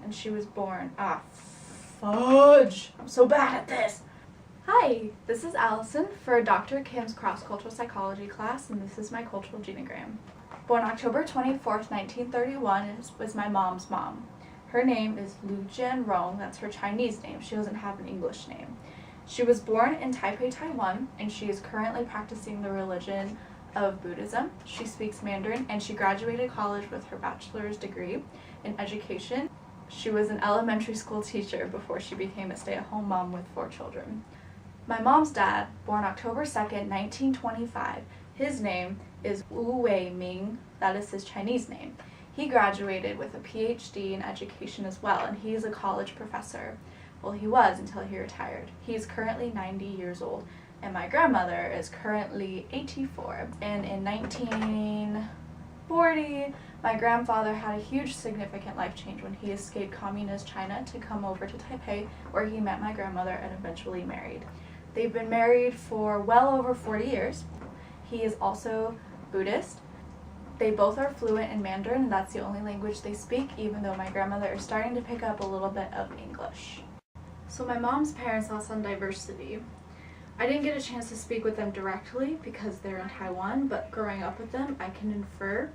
and she was born, fudge! I'm so bad at this! Hi, this is Allison for Dr. Kim's cross-cultural psychology class, and this is my cultural genogram. Born October 24th, 1931, was my mom's mom. Her name is Lu Jianrong, that's her Chinese name. She doesn't have an English name. She was born in Taipei, Taiwan, and she is currently practicing the religion of Buddhism. She speaks Mandarin, and she graduated college with her bachelor's degree in education. She was an elementary school teacher before she became a stay-at-home mom with 4 children. My mom's dad, born October 2nd, 1925, his name is Wu Wei Ming, that is his Chinese name. He graduated with a PhD in education as well, and he is a college professor. Well, he was until he retired. He's currently 90 years old, and my grandmother is currently 84. And in 1940, my grandfather had a huge significant life change when he escaped communist China to come over to Taipei, where he met my grandmother and eventually married. They've been married for well over 40 years. He is also Buddhist. They both are fluent in Mandarin, and that's the only language they speak, even though my grandmother is starting to pick up a little bit of English. So my mom's parents' thoughts on diversity. I didn't get a chance to speak with them directly because they're in Taiwan, but growing up with them, I can infer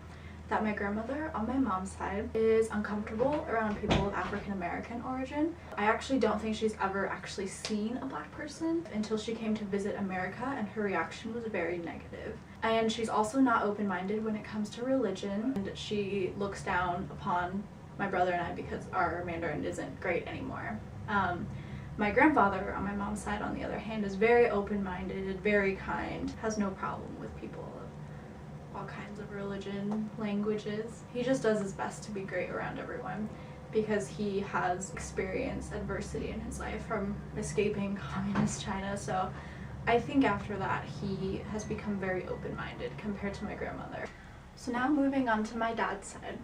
that my grandmother on my mom's side is uncomfortable around people of African American origin. I actually don't think she's ever actually seen a black person until she came to visit America, and her reaction was very negative. And she's also not open-minded when it comes to religion, and she looks down upon my brother and I because our Mandarin isn't great anymore. My grandfather on my mom's side, on the other hand, is very open-minded, very kind, has no problem with people of all kinds of religion, languages. He just does his best to be great around everyone because he has experienced adversity in his life from escaping communist China. So I think after that he has become very open-minded compared to my grandmother. So now moving on to my dad's side.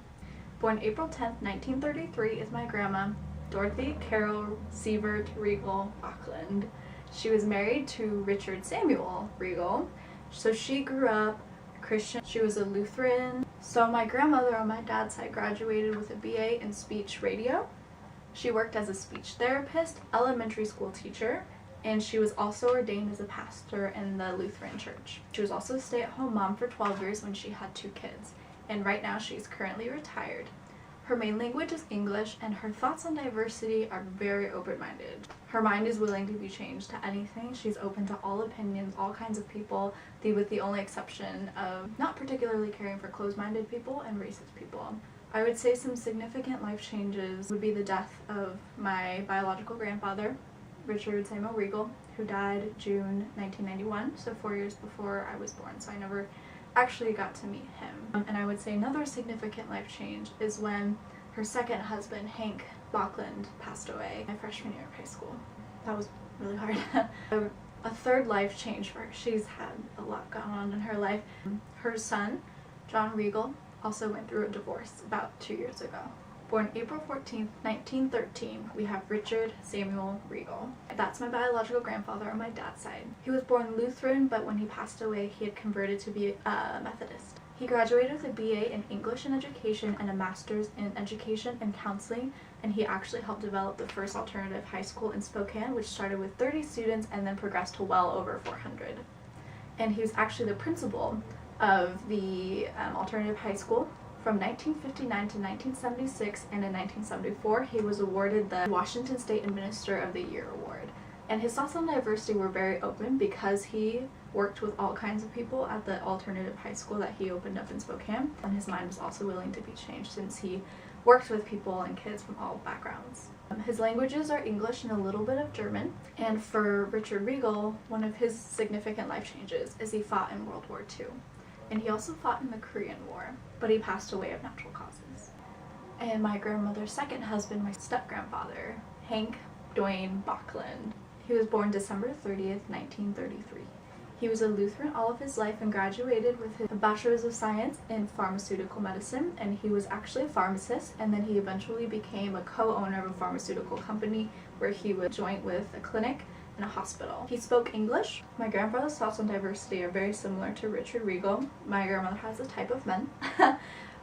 Born April 10th, 1933 is my grandma, Dorothy Carol Sievert Regal Auckland. She was married to Richard Samuel Regal, so she grew up Christian. She was a Lutheran. So my grandmother on my dad's side graduated with a BA in speech radio. She worked as a speech therapist, elementary school teacher, and she was also ordained as a pastor in the Lutheran church. She was also a stay-at-home mom for 12 years when she had 2 kids, and right now she's currently retired. Her main language is English, and her thoughts on diversity are very open-minded. Her mind is willing to be changed to anything. She's open to all opinions, all kinds of people, with the only exception of not particularly caring for closed-minded people and racist people. I would say some significant life changes would be the death of my biological grandfather, Richard Samuel Regal, who died June 1991, so 4 years before I was born, so I never actually got to meet him. And I would say another significant life change is when her second husband, Hank Bachland, passed away my freshman year of high school. That was really hard. A third life change for her. She's had a lot going on in her life. Her son, John Regal, also went through a divorce about 2 years ago. Born April 14th, 1913, we have Richard Samuel Regal. That's my biological grandfather on my dad's side. He was born Lutheran, but when he passed away, he had converted to be a Methodist. He graduated with a BA in English and Education and a Master's in Education and Counseling, and he actually helped develop the first alternative high school in Spokane, which started with 30 students and then progressed to well over 400. And he was actually the principal of the alternative high school from 1959 to 1976, and in 1974 he was awarded the Washington State Administrator of the Year award. And his thoughts on diversity were very open because he worked with all kinds of people at the alternative high school that he opened up in Spokane, and his mind was also willing to be changed since he worked with people and kids from all backgrounds. His languages are English and a little bit of German, and for Richard Regal, one of his significant life changes is he fought in World War II. And he also fought in the Korean War, but he passed away of natural causes. And my grandmother's second husband, my step-grandfather, Hank Dwayne Bachland, he was born December 30th, 1933. He was a Lutheran all of his life and graduated with his Bachelor's of Science in Pharmaceutical Medicine, and he was actually a pharmacist, and then he eventually became a co-owner of a pharmaceutical company where he would join with a clinic in a hospital. He spoke English. My grandfather's thoughts on diversity are very similar to Richard Regal. My grandmother has a type of men,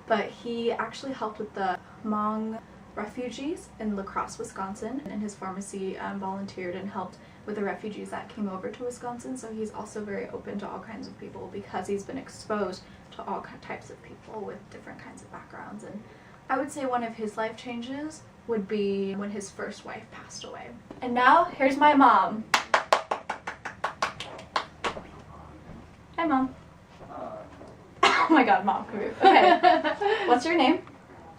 but he actually helped with the Hmong refugees in La Crosse, Wisconsin, and his pharmacy volunteered and helped with the refugees that came over to Wisconsin. So he's also very open to all kinds of people because he's been exposed to all types of people with different kinds of backgrounds. And I would say one of his life changes would be when his first wife passed away. And now here's my mom. Hi, Mom. Oh my God, Mom, come here. Okay. What's your name?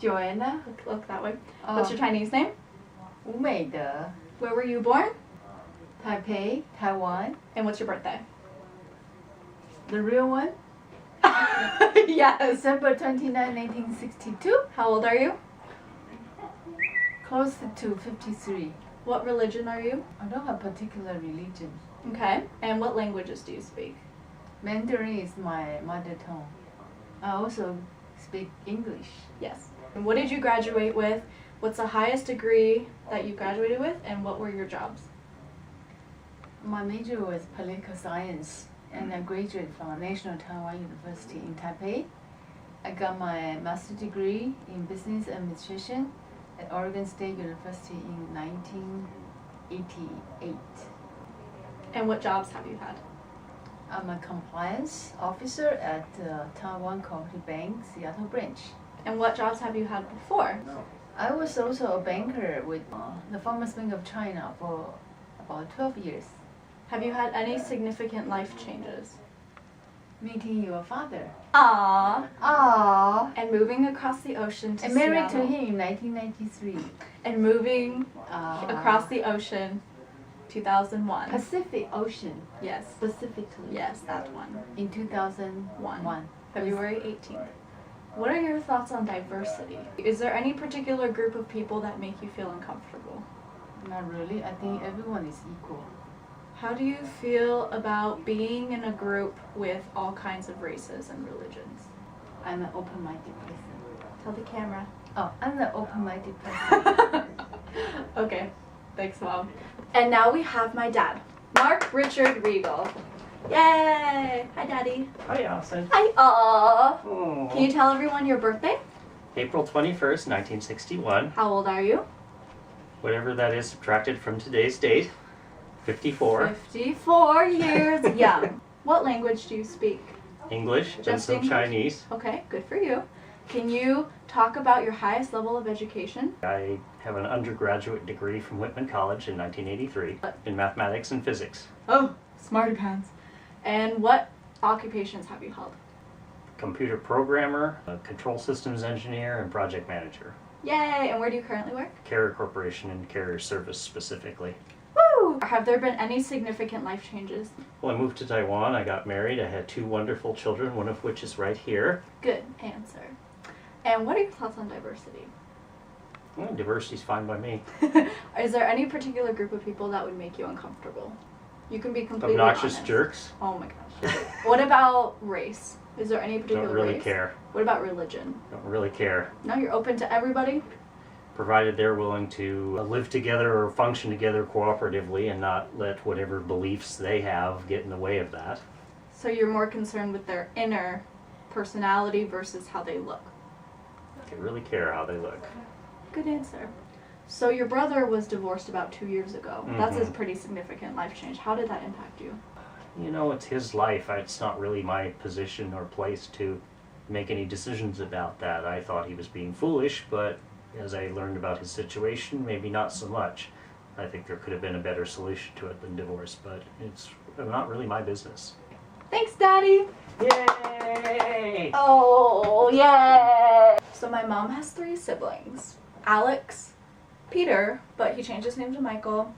Joanna. Look that way. What's your Chinese name? 吴美德 Where were you born? Taipei, Taiwan. And what's your birthday? The real one? Yes. December 29, 1962. How old are you? Close to 53. What religion are you? I don't have a particular religion. Okay. And what languages do you speak? Mandarin is my mother tongue. I also speak English. Yes. And what did you graduate with? What's the highest degree that you graduated with? And what were your jobs? My major was political science, and I graduated from National Taiwan University in Taipei. I got my master's degree in business administration at Oregon State University in 1988. And what jobs have you had? I'm a compliance officer at Taiwan Cooperative Bank, Seattle branch. And what jobs have you had before? I was also a banker with the Farmers Bank of China for about 12 years. Have you had any significant life changes? Meeting your father. Aww. Aww. And moving across the ocean to I married Seattle. to him in 1993. And moving across the ocean, 2001. Pacific Ocean. Yes. Specifically. Yes, that one. In 2001. February 18th. What are your thoughts on diversity? Is there any particular group of people that make you feel uncomfortable? Not really. I think everyone is equal. How do you feel about being in a group with all kinds of races and religions? I'm an open-minded person. Tell the camera. Oh, I'm an open-minded person. Okay. Thanks, Mom. And now we have my dad, Mark Richard Regal. Yay! Hi, Daddy. Hi, Allison. Hi. Aww. Oh. Can you tell everyone your birthday? April 21st, 1961. How old are you? Whatever that is subtracted from today's date. 54. 54 years young. What language do you speak? English and Just some English? Chinese. Okay, good for you. Can you talk about your highest level of education? I have an undergraduate degree from Whitman College in 1983 in mathematics and physics. Oh, smarty pants. And what occupations have you held? Computer programmer, a control systems engineer, and project manager. Yay! And where do you currently work? Carrier Corporation and Carrier Service specifically. Woo! Have there been any significant life changes? Well, I moved to Taiwan, I got married, I had 2 wonderful children, one of which is right here. Good answer. And what are your thoughts on diversity? Well, diversity's fine by me. Is there any particular group of people that would make you uncomfortable? You can be completely Obnoxious honest. jerks. Oh my gosh. What about race? Is there any particular Don't really race? care. What about religion? Don't really care. No, you're open to everybody? Provided they're willing to live together or function together cooperatively and not let whatever beliefs they have get in the way of that. So you're more concerned with their inner personality versus how they look? They really care how they look. Good answer. So your brother was divorced about 2 years ago. That's a Mhm. pretty significant life change. How did that impact you? You know, it's his life. It's not really my position or place to make any decisions about that. I thought he was being foolish, but as I learned about his situation, maybe not so much. I think there could have been a better solution to it than divorce, but it's not really my business. Thanks, Daddy! Yay! Oh, yay! So my mom has 3 siblings. Alex, Peter, but he changed his name to Michael,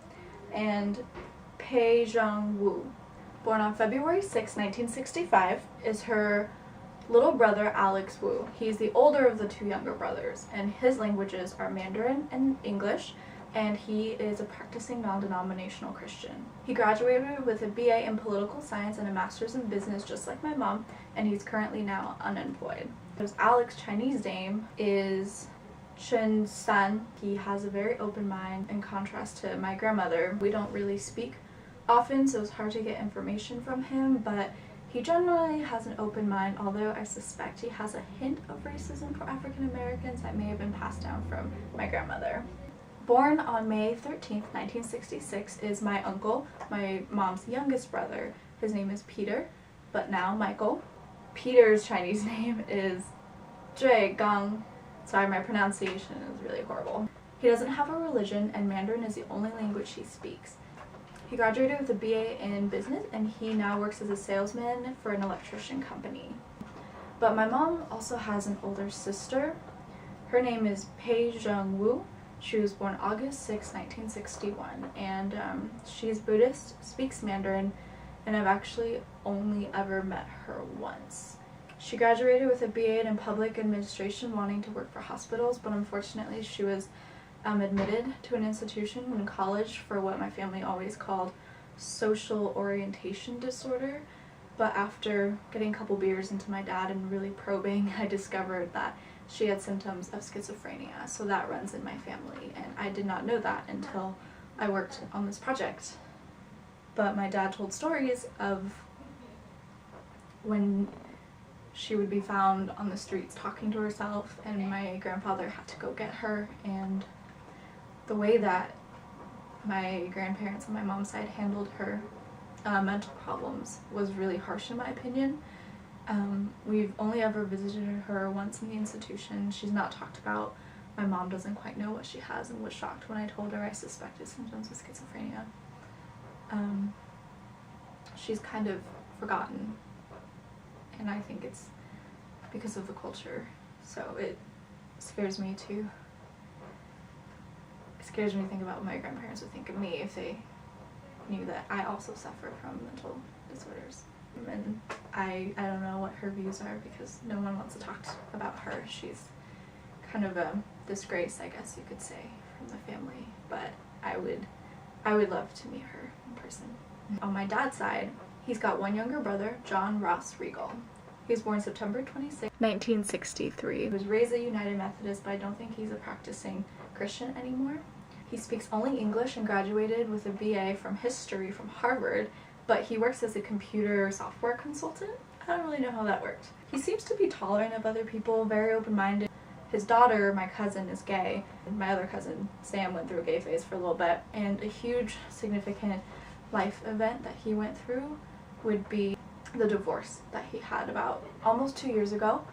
and Pei Zhang Wu. Born on February 6, 1965, is her little brother Alex Wu. He's the older of the 2 younger brothers, and his languages are Mandarin and English, and he is a practicing non-denominational Christian. He graduated with a BA in political science and a master's in business just like my mom, and he's currently now unemployed. Alex's Chinese name is Chen San. He has a very open mind in contrast to my grandmother. We don't really speak often, so it's hard to get information from him, but He generally has an open mind, although I suspect he has a hint of racism for African Americans that may have been passed down from my grandmother. Born on May 13th, 1966 is my uncle, my mom's youngest brother. His name is Peter, but now Michael. Peter's Chinese name is Zhui Gang. Sorry, my pronunciation is really horrible. He doesn't have a religion, and Mandarin is the only language he speaks. He graduated with a BA in business, and he now works as a salesman for an electrician company. But my mom also has an older sister. Her name is Pei Zheng Wu. She was born August 6, 1961, and she's Buddhist, speaks Mandarin, and I've actually only ever met her once. She graduated with a BA in public administration, wanting to work for hospitals, but unfortunately she was admitted to an institution in college for what my family always called social orientation disorder. But after getting a couple beers into my dad and really probing, I discovered that she had symptoms of schizophrenia, so that runs in my family, and I did not know that until I worked on this project. But my dad told stories of when she would be found on the streets talking to herself, and my grandfather had to go get her, and the way that my grandparents on my mom's side handled her mental problems was really harsh in my opinion. We've only ever visited her once in the institution. She's not talked about. My mom doesn't quite know what she has and was shocked when I told her I suspected symptoms of schizophrenia. She's kind of forgotten, and I think it's because of the culture, so it scares me to think about what my grandparents would think of me if they knew that I also suffer from mental disorders. And I don't know what her views are because no one wants to talk about her. She's kind of a disgrace, I guess you could say, from the family, but I would love to meet her in person. On my dad's side, he's got one younger brother, John Ross Regal. He was born September 26, 1963. He was raised a United Methodist, but I don't think he's a practicing Christian anymore. He speaks only English and graduated with a BA from history from Harvard, but he works as a computer software consultant. I don't really know how that worked. He seems to be tolerant of other people, very open-minded. His daughter, my cousin, is gay. My other cousin, Sam, went through a gay phase for a little bit, and a huge, significant life event that he went through would be the divorce that he had about almost 2 years ago.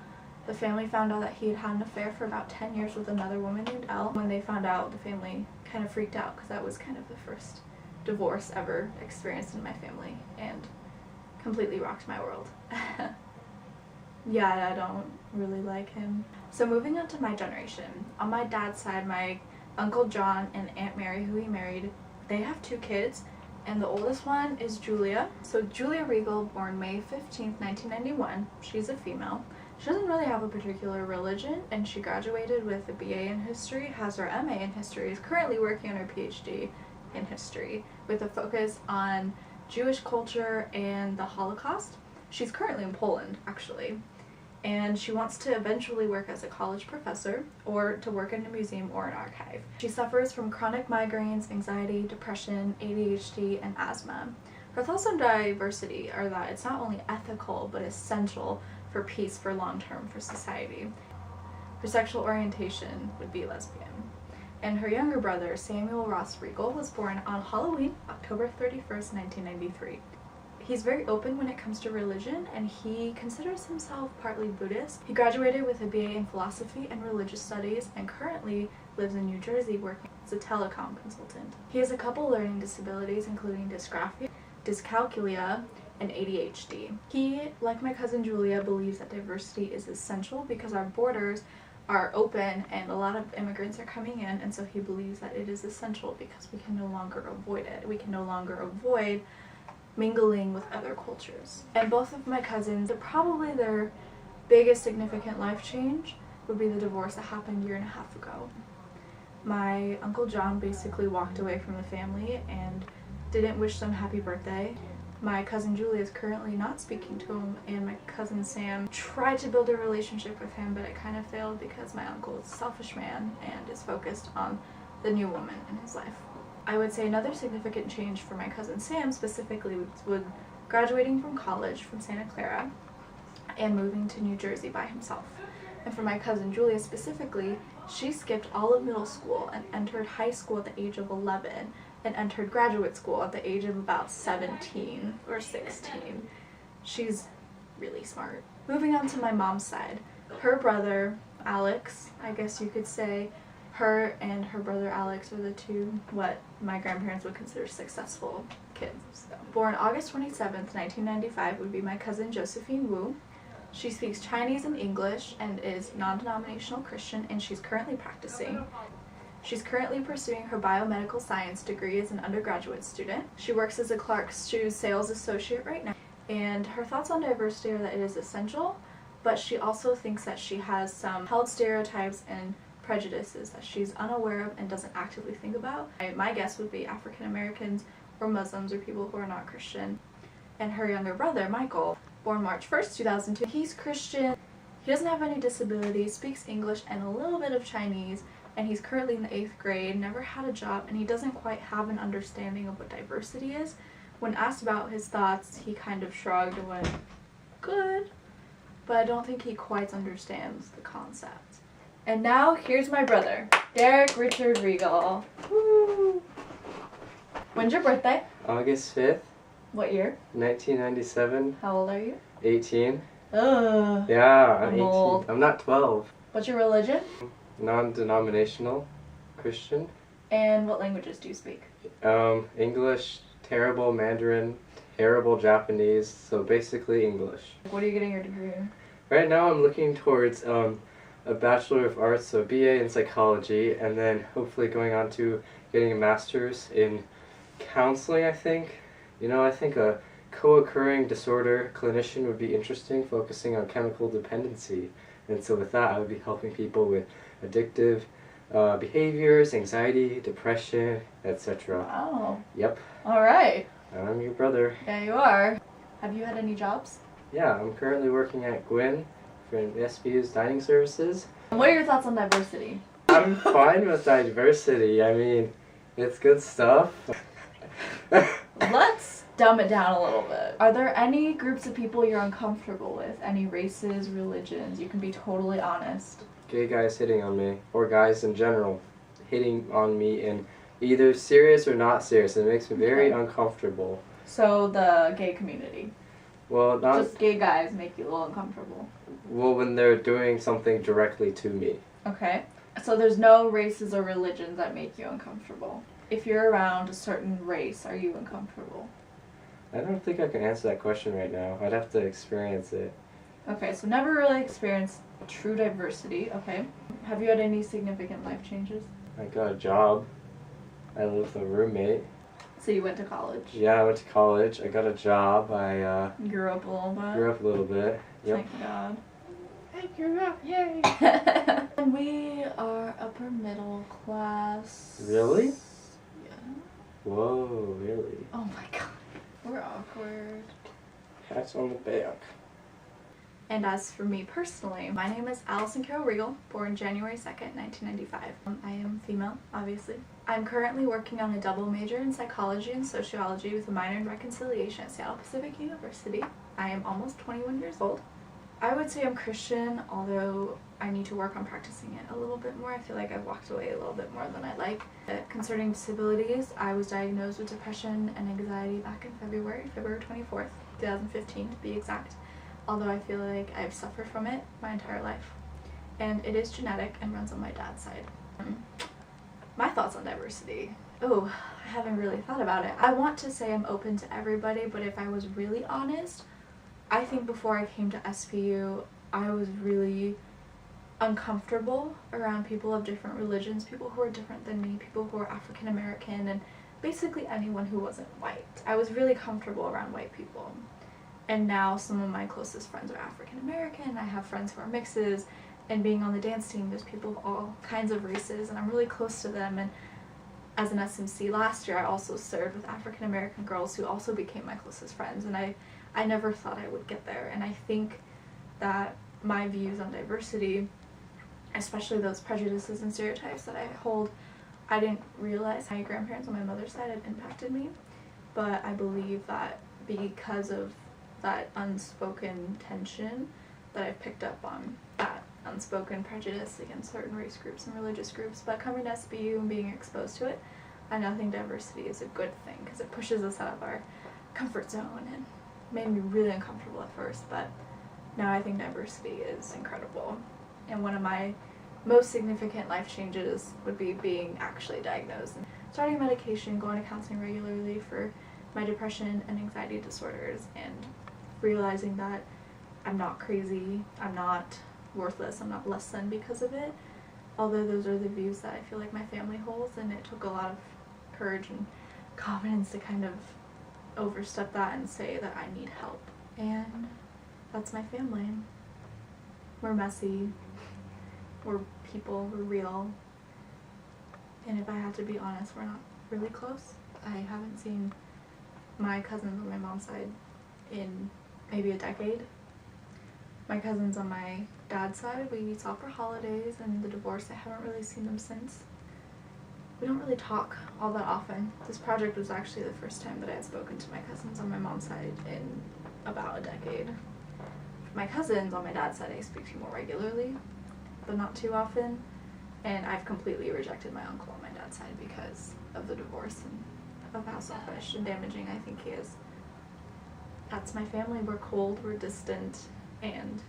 The family found out that he had had an affair for about 10 years with another woman named Elle. When they found out, the family kind of freaked out because that was kind of the first divorce ever experienced in my family and completely rocked my world. Yeah, I don't really like him. So moving on to my generation. On my dad's side, my Uncle John and Aunt Mary, who he married, they have 2 kids, and the oldest one is Julia. So Julia Regal, born May 15th, 1991. She's a female. She doesn't really have a particular religion, and she graduated with a BA in history, has her MA in history, is currently working on her PhD in history with a focus on Jewish culture and the Holocaust. She's currently in Poland, actually, and she wants to eventually work as a college professor or to work in a museum or an archive. She suffers from chronic migraines, anxiety, depression, ADHD, and asthma. Her thoughts on diversity are that it's not only ethical but essential for peace for long-term for society. Her sexual orientation would be lesbian. And her younger brother, Samuel Ross Regal, was born on Halloween, October 31st, 1993. He's very open when it comes to religion, and he considers himself partly Buddhist. He graduated with a BA in philosophy and religious studies and currently lives in New Jersey working as a telecom consultant. He has a couple learning disabilities, including dysgraphia, dyscalculia, and ADHD. He, like my cousin Julia, believes that diversity is essential because our borders are open and a lot of immigrants are coming in, and so he believes that it is essential because we can no longer avoid it. We can no longer avoid mingling with other cultures. And both of my cousins, probably their biggest significant life change would be the divorce that happened a year and a half ago. My Uncle John basically walked away from the family and didn't wish them happy birthday. My cousin Julia is currently not speaking to him, and my cousin Sam tried to build a relationship with him, but it kind of failed because my uncle is a selfish man and is focused on the new woman in his life. I would say another significant change for my cousin Sam specifically would graduating from college from Santa Clara and moving to New Jersey by himself. And for my cousin Julia specifically, she skipped all of middle school and entered high school at the age of 11 and entered graduate school at the age of about 17 or 16. She's really smart. Moving on to my mom's side, her brother Alex, I guess you could say, her and her brother Alex are the two what my grandparents would consider successful kids. So, born August 27th, 1995 would be my cousin Josephine Wu. She speaks Chinese and English and is non-denominational Christian, and she's currently practicing. She's currently pursuing her biomedical science degree as an undergraduate student. She works as a Clark's Shoes sales associate right now, and her thoughts on diversity are that it is essential, but she also thinks that she has some held stereotypes and prejudices that she's unaware of and doesn't actively think about. My guess would be African Americans or Muslims or people who are not Christian. And her younger brother, Michael, born March 1st, 2002. He's Christian, he doesn't have any disabilities, speaks English and a little bit of Chinese, and he's currently in the 8th grade, never had a job, and he doesn't quite have an understanding of what diversity is. When asked about his thoughts, he kind of shrugged and went, good, but I don't think he quite understands the concept. And now, here's my brother, Derek Richard Regal. Woo! When's your birthday? August 5th, What year? 1997, How old are you? 18. Ugh. Yeah, I'm I'm 18. old. I'm not 12. What's your religion? Non-denominational Christian. And what languages do you speak? English, terrible Mandarin, terrible Japanese, so basically English. What are you getting your degree in? Right now I'm looking towards a Bachelor of Arts, so BA in psychology, and then hopefully going on to getting a master's in counseling, I think. You know, I think a co-occurring disorder clinician would be interesting, focusing on chemical dependency. And so with that, I would be helping people with addictive behaviors, anxiety, depression, etc. Wow. Yep, Alright. I'm your brother. Yeah, you are. Have you had any jobs? Yeah, I'm currently working at Gwyn for SBU's dining services. What are your thoughts on diversity? I'm fine with diversity. I mean, it's good stuff. Let's dumb it down a little bit. Are there any groups of people you're uncomfortable with? Any races, religions? You can be totally honest. Gay guys hitting on me, or guys in general hitting on me in either serious or not serious. It makes me very uncomfortable. So the gay community. Well, not Just gay guys make you a little uncomfortable. well when they're doing something directly to me. Okay. So there's no races or religions that make you uncomfortable. If you're around a certain race, are you uncomfortable? I don't think I can answer that question right now. I'd have to experience it. Okay, so never really experienced true diversity. Okay. Have you had any significant life changes? I got a job. I live with a roommate. So you went to college. Yeah, I went to college. I got a job. I Grew up a little bit. grew up a little bit. Yep. Thank God. I grew up, yay! And we are upper middle class. Really? Yeah. Whoa, really? Oh my God. We're awkward. Hats on the back. And as for me personally, my name is Allison Carol Regal, born January 2nd, 1995. I am female, obviously. I'm currently working on a double major in psychology and sociology with a minor in reconciliation at Seattle Pacific University. I am almost 21 years old. I would say I'm Christian, although I need to work on practicing it a little bit more. I feel like I've walked away a little bit more than I like. Concerning disabilities, I was diagnosed with depression and anxiety back in February 24th, 2015 to be exact. Although I feel like I've suffered from it my entire life. And it is genetic and runs on my dad's side. My thoughts on diversity. Oh, I haven't really thought about it. I want to say I'm open to everybody, but if I was really honest, I think before I came to SPU, I was really uncomfortable around people of different religions, people who are different than me, people who are African American, and basically anyone who wasn't white. I was really comfortable around white people. And now some of my closest friends are African American, I have friends who are mixes, and being on the dance team, there's people of all kinds of races, and I'm really close to them. And as an SMC last year, I also served with African American girls who also became my closest friends, and I never thought I would get there. And I think that my views on diversity, especially those prejudices and stereotypes that I hold, I didn't realize how my grandparents on my mother's side had impacted me, but I believe that because of that unspoken tension that I've picked up on, that unspoken prejudice against certain race groups and religious groups. But coming to SBU and being exposed to it, I now think diversity is a good thing because it pushes us out of our comfort zone and made me really uncomfortable at first, but now I think diversity is incredible. And one of my most significant life changes would be being actually diagnosed and starting medication, going to counseling regularly for my depression and anxiety disorders, and realizing that I'm not crazy, I'm not worthless, I'm not less than because of it. Although those are the views that I feel like my family holds, and it took a lot of courage and confidence to kind of overstep that and say that I need help. And that's my family. We're messy, we're people, we're real, and if I had to be honest, we're not really close. I haven't seen my cousins on my mom's side in maybe a decade. My cousins on my dad's side, we saw for holidays, and the divorce, I haven't really seen them since. We don't really talk all that often. This project was actually the first time that I had spoken to my cousins on my mom's side in about a decade. My cousins on my dad's side I speak to more regularly, but not too often, and I've completely rejected my uncle on my dad's side because of the divorce and of how selfish and damaging I think he is. That's my family. We're cold, we're distant, and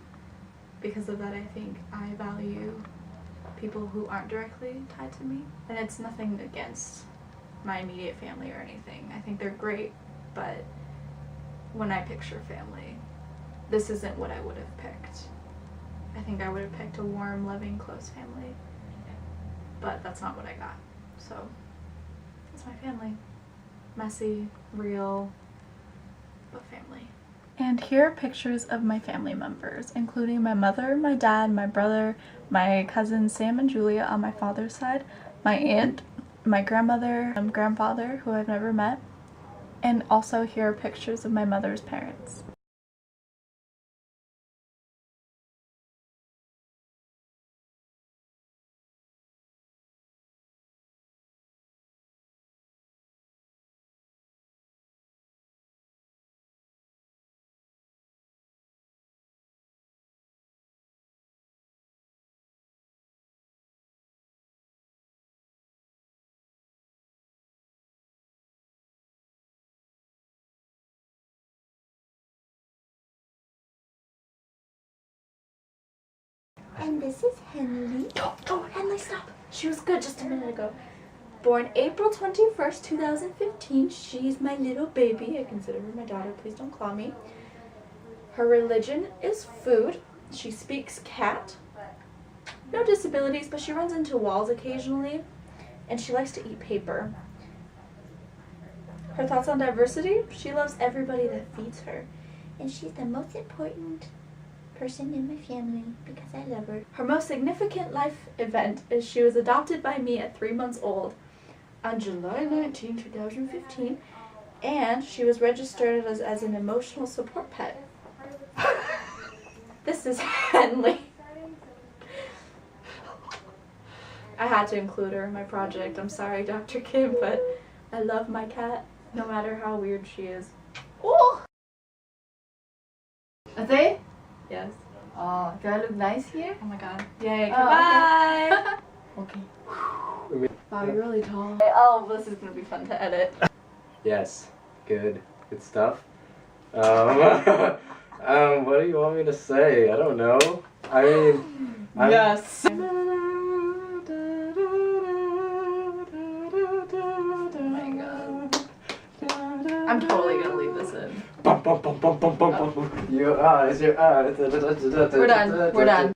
because of that I think I value people who aren't directly tied to me. And it's nothing against my immediate family or anything. I think they're great, but when I picture family, this isn't what I would have picked. I think I would have picked a warm, loving, close family, but that's not what I got. So, it's my family. Messy, real, but family. And here are pictures of my family members, including my mother, my dad, my brother, my cousins Sam and Julia on my father's side, my aunt, my grandmother, grandfather, who I've never met, and also here are pictures of my mother's parents. And this is Henley. Oh, Henley, stop! She was good just a minute ago. Born April 21st, 2015. She's my little baby. I consider her my daughter. Please don't claw me. Her religion is food. She speaks cat. No disabilities, but she runs into walls occasionally. And she likes to eat paper. Her thoughts on diversity? She loves everybody that feeds her. And she's the most important person in my family because I love her. Her most significant life event is she was adopted by me at 3 months old on July 19, 2015, and she was registered as an emotional support pet. This is Henley. I had to include her in my project. I'm sorry, Dr. Kim, but I love my cat, no matter how weird she is. Oh! Are they? Yes. Oh, do I look nice here? Oh my god. Yay, Oh, goodbye! Okay. Wow, you're really tall. Oh, this is gonna be fun to edit. Yes, good stuff. What do you want me to say? I don't know. I mean, Yes. Oh my god. I'm totally gonna leave this in. Bum, bum, bum, bum, bum, bum, bum. Your eyes, your eyes. We're done. We're done.